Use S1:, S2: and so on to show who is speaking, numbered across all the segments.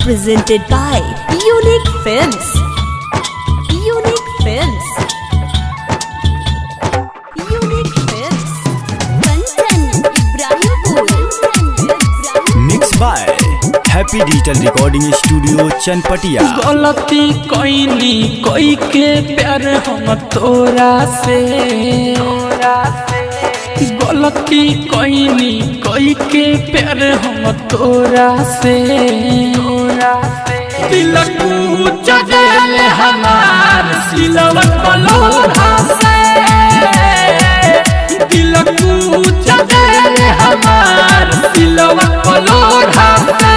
S1: Presented by Unique Films. Unique Films. Unique Films. Kanchan Ibrahimpur.
S2: Mixed by Happy Digital Recording Studio Chanpatia।
S3: गलती कोई कोई के प्यार हम तोरा से, गलती कोई के प्यार हम तोरा से, दिल कूच दिल हमार सिलवा पलोरा से, दिल कूच दिल हमार सिलवा पलोरा से।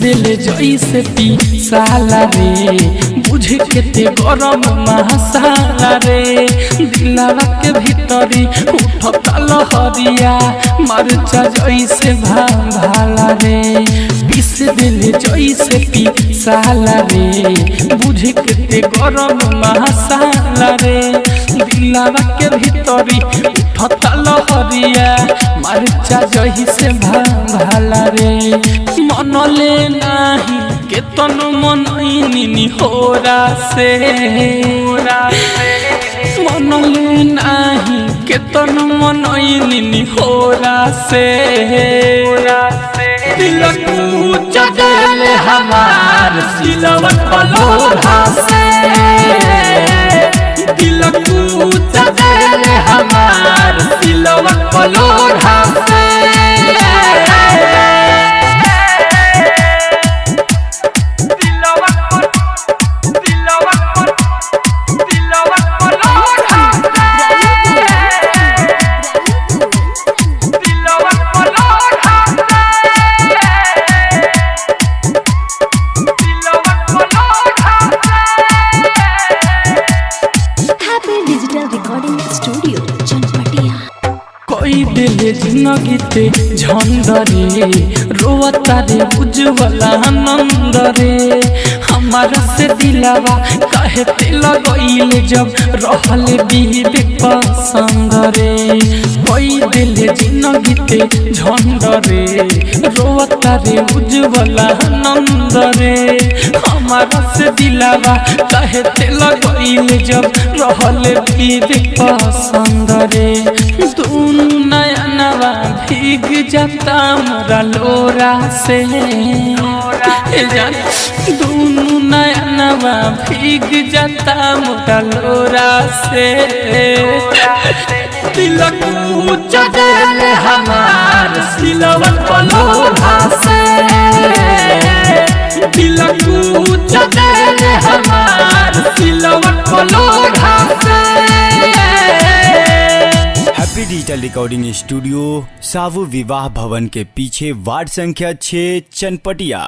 S3: दिल जैसे पी साला रे, बुझे केते गरम मसाला रे, दिलवा के भीतरी उठता लहरिया मरचा जैसे भाला रे। पीस दिल जैसे पी साला रे, बुझे केते गरम मसाला रे, दिलवा के भीतरी उठता लहरिया मरचा जैसे भाला रे। मनले नाही केतन मनइनी होरा से, मनले नाही केतन मनइनी होरा से, दिल कूच दिल हमार सिलवा पलोरा से, दिल कूच दिल हमार सिलवा पलोरा से। कोई दिल जिंदगी ते झंडरे, रोवता रे उज्जवला नंद रे, हमारा से दिलवा काहे ते लगइले जब रहल बीबी पसंद रे। कोई दिल जिंदगी ते झंडरे, रोवता रे उज्जवला नंद रे, हमारा से दिलवा काहे ते लगइले जब रहल बीबी पसंद रे। दोनों नयनवा भीग जाता मोरा लोरा से, दोनों नयनवा भीग जाता मोरा लोरा से, दिल कूच दिल हमार सिलवा पलोरा से, दिल कूच दिल हमार सिलवा पलोरा से।
S2: हैप्पी डिजिटल रिकॉर्डिंग स्टूडियो सावु विवाह भवन के पीछे वार्ड संख्या 6 चनपटिया।